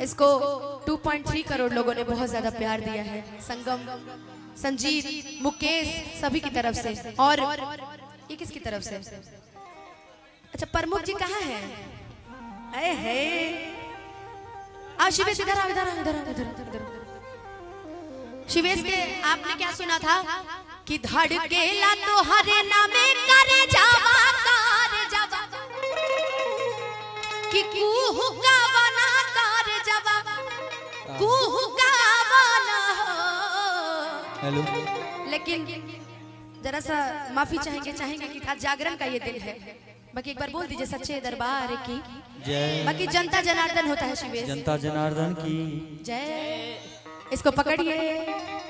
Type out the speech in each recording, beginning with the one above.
इसको 2.3 करोड़ लोगों ने बहुत ज्यादा प्यार दिया है। संगम, संजीत, मुकेश सभी की तरफ से। और ये किसकी तरफ से? अच्छा प्रमुख जी कहाँ हैं? अरे है आओ शिवेश, इधर आओ, इधर आओ, इधर आओ, इधर। शिवेश के आपने क्या सुना था कि धड़केला तो हरे नामे करे जावा कि कुहू का बना कर जावा कुहू का बना। हेलो, लेकिन जरा सा माफी चाहेंगे कि आज जागरण का ये दिन है। बाकी एक बार बोल दीजिए सच्चे दरबार की जय। बाकी जनता जनार्दन होता है शिवेश, जनता जनार्दन की जय। इसको पकड़िए,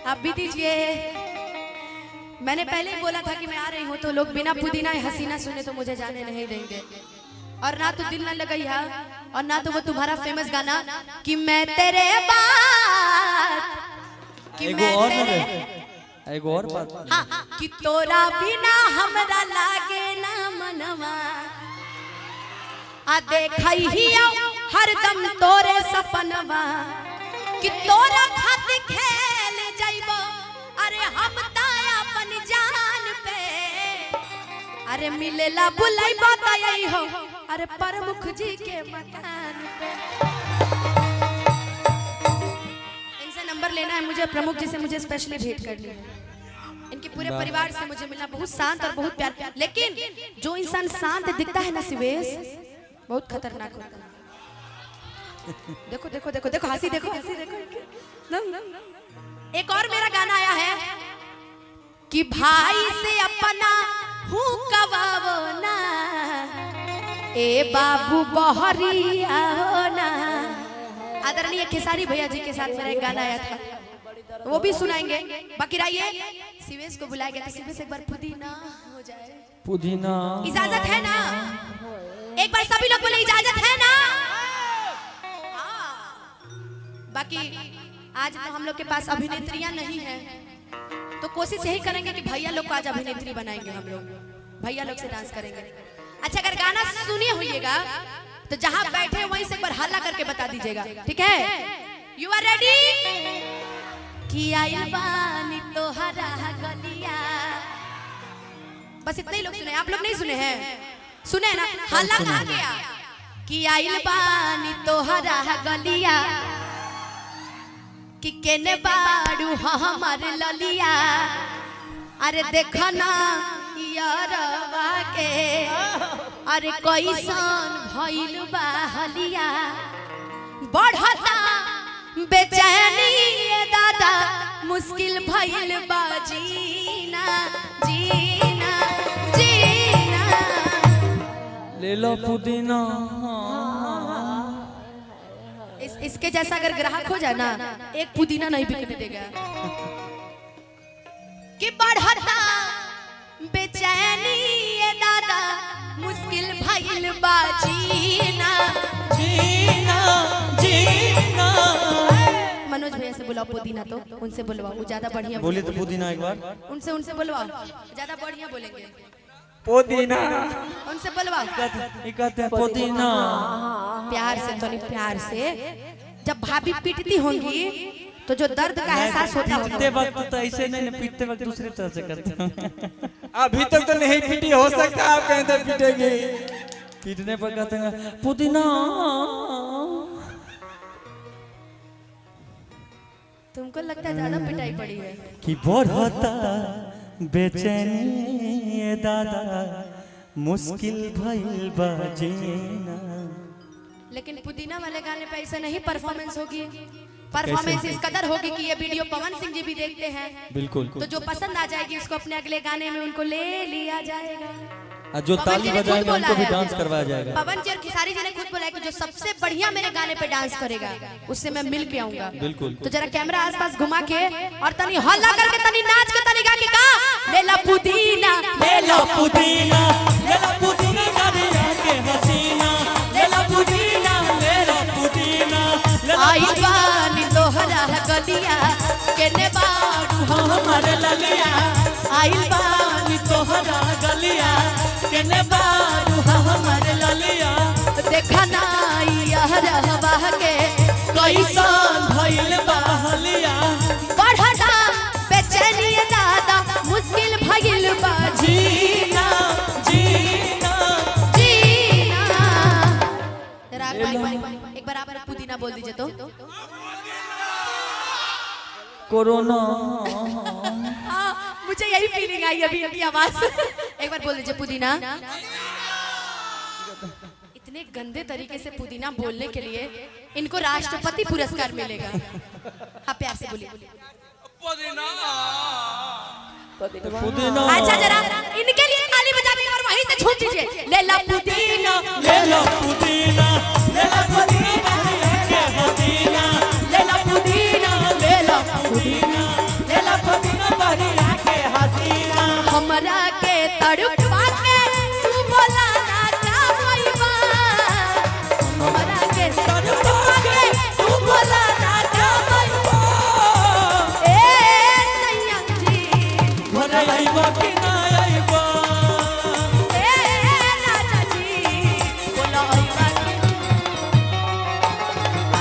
आप भी दीजिए। मैंने पहले ही बोला था कि मैं आ रही हूँ, तो लोग बिना पुदीना हसीना सुने तो मुझे जाने नहीं देंगे। और ना तो दिल न लगई है, और ना तो वो तुम्हारा फेमस गाना कि मैं तेरे बात कि मैं तेरे एगो और बात, हाँ, कि तोरा बिना हमरा लागे ना मनवा आ देखई ही हरदम तोरे सपनवा कि तोरा खातिर खेल जाइबो। अरे हम ताया अपन जान पे अरे मिलेला बुलाइबो त यही हो। अरे प्रमुख जी के मकान पे इनसे नंबर लेना है मुझे, प्रमुख जी से मुझे स्पेशली भेंट करनी है। इनके पूरे परिवार से मुझे मिलना, बहुत शांत और बहुत प्यार। लेकिन जो इंसान शांत दिखता है ना शिवेश, बहुत खतरनाक होता है। देखो देखो देखो देखो हंसी देखो, हंसी देखो। एक और मेरा गाना आया है कि भाई से अपना हूँ कवावो ना ए बाबू बहरिया ना। आदरणीय खेसारी भैया जी के साथ मेरा एक गाना आया था, वो भी सुनाएंगे। बाकी रहिए, शिवेश को बुलाएंगे तो शिवेश एक बार पुदीना हो जाए। पुदीना इजाजत है ना? एक बार सभी लोग बोले इजाजत है ना? बाकी आज तो हम लोग के पास अभिनेत्रियां नहीं है, तो कोशिश यही करेंगे कि भैया लोग को आज अभिनेत्री बनाएंगे। हम लोग भैया लोग से डांस करेंगे। अच्छा अगर गाना सुनिए होइएगा तो जहां बैठे वहीं से एक बार हल्ला करके बता दीजिएगा, ठीक है? You are ready? कि आइल बानी तोहरा गलिया। बस इतने ही लोग सुने, आप लोग नहीं सुने हैं? सुने ना? हल्ला कहाँ गया? कि आइल बानी तोहरा गलिया कि केने बाड़ू हमार ललिया। अरे देखो ना यारवा के अरे कैसन भइल बा हलिया। बढ़ता बेचैनी दादा मुश्किल भइल बा जीना जीना जीना। ले लो पुदीना। इसके जैसा अगर ग्राहक हो जाए ना, एक पुदीना नहीं बिकने देगा। कि बढ़ता बेचैनी दादा मुश्किल भइल बा जीना जीना जीना। मनोज भैया से बुलाओ पुदीना, तो उनसे बुलवाओ, वो ज्यादा बढ़िया बोले तो पुदीना एक बार उनसे बुलवाओ, ज्यादा बढ़िया बोलेंगे। पुदीना उनसे बुलवाओ पुदीना प्यार से, तो नहीं प्यार से। जब भाभी पीटती होंगी तो जो दर्द का एहसास होता है पीटते वक्त तो ऐसे नहीं, पीटते वक्त दूसरी तरह से करते हैं। अभी तक तो नहीं पीटी, हो सकता है आप कहीं तो पीटेगी। पीटने पर कहते हैं पुदीना। तुमको लगता है ज्यादा पिटाई पड़ी है कि बढ़ता बेचैनी दादा मुश्किल भइल बा जीना। लेकिन पुदीना वाले गाने पे ऐसे नहीं परफॉर्मेंस होगी। परफॉर्मेंस इस कदर होगी कि ये वीडियो पवन सिंह जी भी देखते हैं। बिल्कुल। तो जो पसंद आ जाएगी उसको अपने अगले गाने में उनको ले लिया जाएगा। जो ताली बजाएंगे उनको भी डांस करवाया जाएगा। पवन जी और खेसारी जी ने खुद बोला है कि जो सबसे बढ़िया मेरे गाने पे डांस करेगा उससे मैं मिल के आऊंगा। बिल्कुल। तो जरा कैमरा आसपास घुमा के और तनी हल्ला करके तनी नाच के तनी गा के का ले ला पुदीना ले ला पुदीना ले ला पुदीना दिया के हसीना ले ला पुदीना ले ला पुदीना। आई बानी तोहरा गलिया केने बाड़ू हमारे ललिया। आई बानी तोहरा गलिया केने बाड़ू हमारे ललिया। देखा ना यार हवा के कोई बोल दीजिए तो। कोरोना। हाँ, मुझे यही फीलिंग आई अभी अभी आवाज। एक बार बोल दीजिए पुदीना। इतने गंदे तरीके से पुदीना बोलने के लिए इनको राष्ट्रपति पुरस्कार मिलेगा। हाँ, प्यार से बोलिए। पुदीना। अच्छा, जरा इनके लिए ताली बजा के और वहीं से छूट दीजिए। ले ला पुदीना, ले लो पुदीना, ले लो पुदीना के हसीना, ले ला पुदीना, ले ला पुदीना, ले लो पुदीना बढ़िया के हसीना। हमरा के तड़पा के तू बोला ना का होइबा। हमरा के तड़पा के तू बोला ना का होइबा। ए सैया जी घरे आइबो कि ना आइबो, ए राजा जी बोला होइबा कि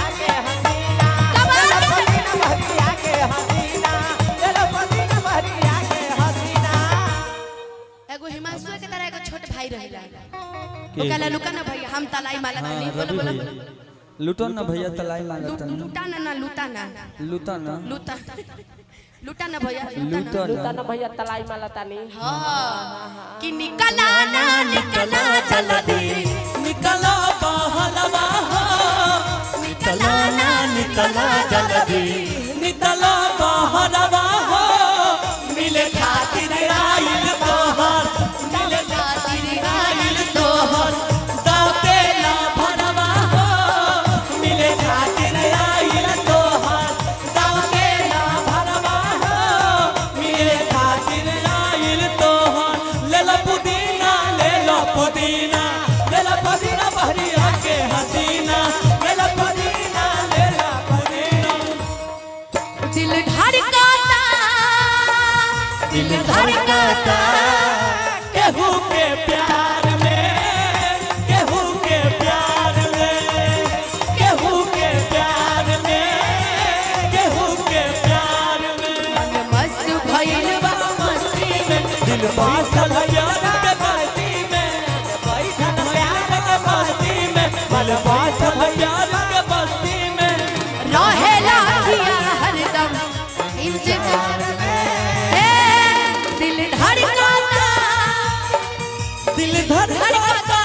आके हसीना, कमाल के पुदीना बढ़िया के हसीना, ले लो पुदीना बढ़िया के हसीना। एगो हिमांशु के तरह एगो छोट भाई रहेला। वो कहला लुका ना भैया हम तलाई माला तनी बोलो बोलो लुटो ना भैया तलाई मांगता नहीं। लुटा ना ना लुटा ना लुटा ना लुटा लुटा ना भैया लुटा ना भैया तलाई माला तानी। हाँ कि निकला ना निकला जल्दी निकलो बहलवा हो, निकलो ना निकलो जल्दी, निकलो बहलवा हो, मिले खातिर आइल तोहर, मिले खातिर आइल तोहर, दाते ला भरवा हो, मिले खातिर आइल तोहर, दाते ला भरवा हो, मिले खातिर आइल तोहर। ले लो पुदीना, ले लो पुदीना, ले लो पुदीना बढ़िया के हसीना, ले लो पुदीना, ले लो पुदीना। दिल धड़काता दिल धड़काता केहू के प्यार में, केहू के प्यार में, केहू के प्यार में, केहू के प्यार में। मस्त भइल बा मस्ती में दिल बैठल प्यार के मस्ती में, बैठल प्यार के मस्ती में, दिल बैठल प्यार के मस्ती में। रहेला किया हरदम इंतजार में। ए दिल धड़काता दिल धड़काता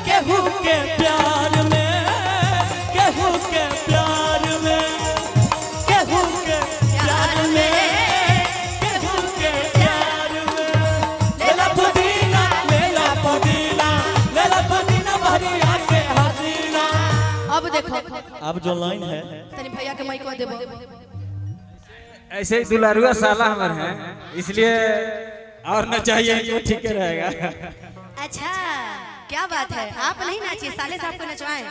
केहू के प्यार में, केहू के प्यार में, केहू के प्यार में, केहू के प्यार में। ले ला पुदीना, ले ला पुदीना, ले ला पुदीना बढ़िया के हसीना। अब देखो अब जो लाइन है तनी भैया के माइक में देबो। ऐसे ही दुलारुआ साला हमारे हैं, इसलिए और न चाहिए ये ठीक रहेगा। अच्छा क्या बात है, आप नहीं नाचिए, साले साहब को नचवाएं।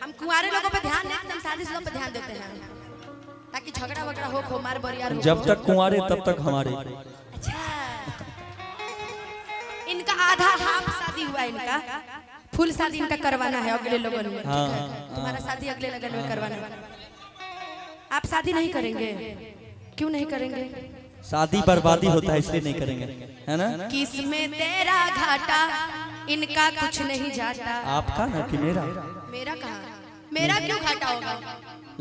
हम कुंवारे लोगों पे ध्यान देते, हम शादीशुदा पे ध्यान देते हैं ताकि झगड़ा वगड़ा हो मार बरियार हो। जब तक कुंवारे तब तक हमारे। अच्छा इनका आधा हाफ शादी हुआ है, इनका फुल शादी इनका करवाना है अगले लगन में। हाँ, ठीक है, तुम्हारा शादी अगले लगन में करवाना है। आप शादी नहीं करेंगे? क्यों नहीं करेंगे? शादी बर्बादी होता है इसलिए नहीं करेंगे, है ना। किसमें तेरा घाटा इनका कुछ नहीं जाता। आपका ना कि मेरा? मेरा कहाँ, मेरा क्यों घाटा होगा?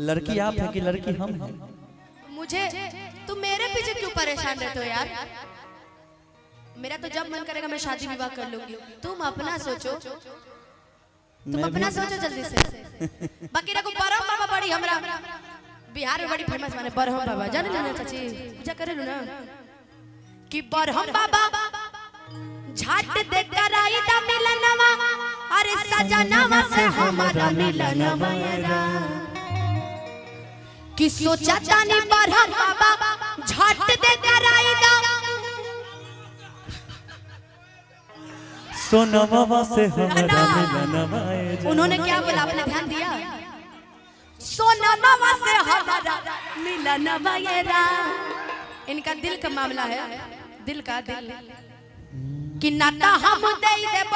लड़की आप है कि लड़की हम हैं? मुझे तुम मेरे पीछे क्यों परेशान रहते हो यार? मेरा तो जब मन करेगा मैं शादी विवाह कर लूंगी। तुम अपना सोचो, तुम अपना सोचो जल्दी से। बाकी रखो बरहम बाबा बड़ी हमरा बिहार में बड़ी फेमस माने बरहम बाबा, जाने लो ना चाची, पूजा करे लो ना कि बरहम बाबा झाट दे कराई दा मिलनवा, अरे सजनवा से हमारा मिलनवा यारा कि सोचा तानी बरहम बाबा झाट दे कराई दा। सोनवा से हमारा मिलनवा यारा। उन्होंने क्या बोला, आपने ध्यान दिया? सोनवा से हमारा मिलनवा यारा। इनका दिल का मामला है, दिल का दिल कि नाता हम दे देब